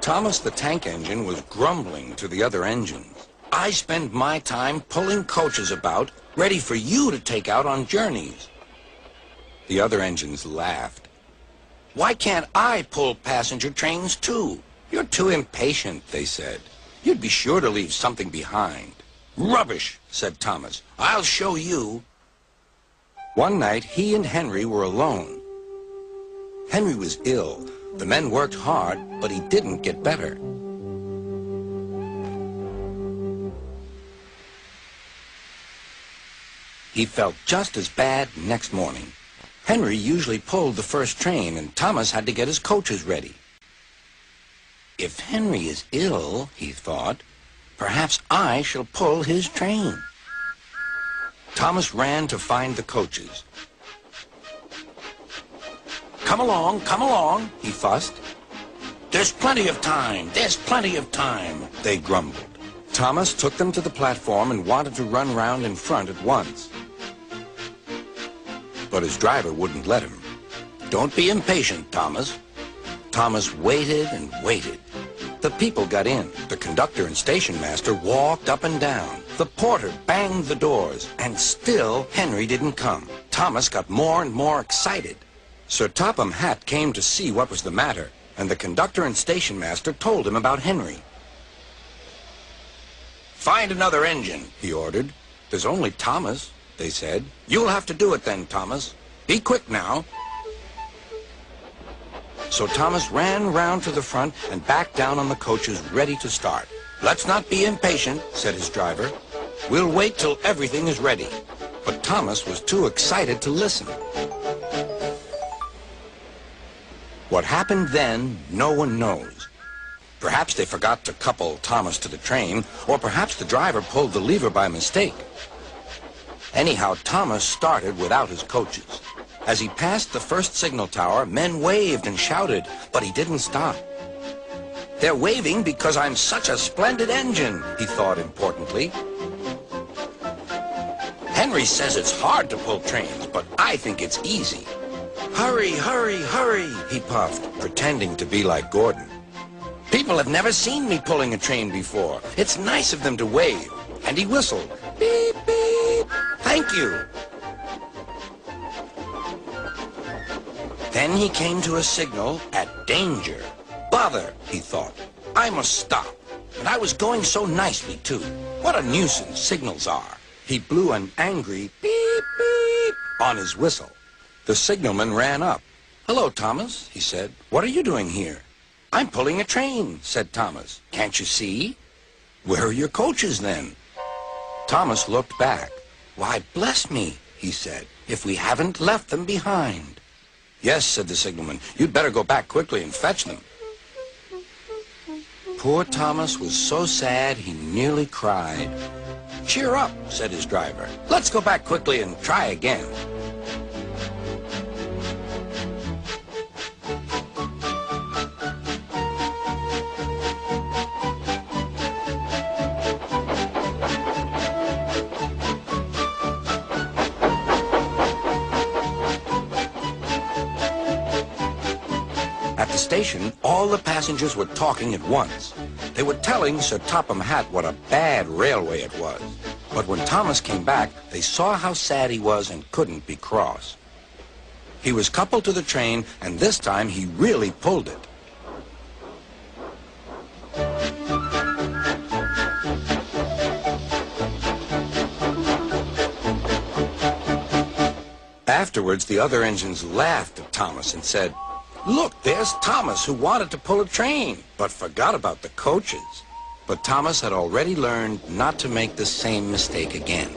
Thomas the tank engine was grumbling to the other engines. I spend my time pulling coaches about, ready for you to take out on journeys. The other engines laughed. Why can't I pull passenger trains too? You're too impatient, they said. You'd be sure to leave something behind. Rubbish, said Thomas. I'll show you. One night, he and Henry were alone. Henry was ill. The men worked hard, but he didn't get better. He felt just as bad next morning. Henry usually pulled the first train, and Thomas had to get his coaches ready. If Henry is ill, he thought, perhaps I shall pull his train. Thomas ran to find the coaches. Come along, he fussed. There's plenty of time, they grumbled. Thomas took them to the platform and wanted to run round in front at once. But his driver wouldn't let him. Don't be impatient, Thomas. Thomas waited and waited. The people got in. The conductor and station master walked up and down. The porter banged the doors, and still Henry didn't come. Thomas got more and more excited. Sir Topham Hatt came to see what was the matter, and the conductor and station master told him about Henry. Find another engine, he ordered. There's only Thomas, they said. You'll have to do it then, Thomas. Be quick now. So Thomas ran round to the front and back down on the coaches, ready to start. Let's not be impatient, said his driver. We'll wait till everything is ready. But Thomas was too excited to listen. What happened then, no one knows. Perhaps they forgot to couple Thomas to the train, or perhaps the driver pulled the lever by mistake. Anyhow, Thomas started without his coaches. As he passed the first signal tower, men waved and shouted, but he didn't stop. They're waving because I'm such a splendid engine, he thought importantly. Henry says it's hard to pull trains, but I think it's easy. Hurry, hurry, hurry, he puffed, pretending to be like Gordon. People have never seen me pulling a train before. It's nice of them to wave. And he whistled. Beep, beep. Thank you. Then he came to a signal at danger. Bother, he thought. I must stop. And I was going so nicely, too. What a nuisance signals are. He blew an angry beep, beep on his whistle. The signalman ran up. Hello, Thomas, he said. What are you doing here? I'm pulling a train, said Thomas. Can't you see? Where are your coaches, then? Thomas looked back. Why, bless me, he said, if we haven't left them behind. Yes, said the signalman. You'd better go back quickly and fetch them. Poor Thomas was so sad he nearly cried. Cheer up, said his driver. Let's go back quickly and try again. At the station, all the passengers were talking at once. They were telling Sir Topham Hatt what a bad railway it was. But when Thomas came back, they saw how sad he was and couldn't be cross. He was coupled to the train, and this time he really pulled it. Afterwards, the other engines laughed at Thomas and said, Look, there's Thomas, who wanted to pull a train, but forgot about the coaches. But Thomas had already learned not to make the same mistake again.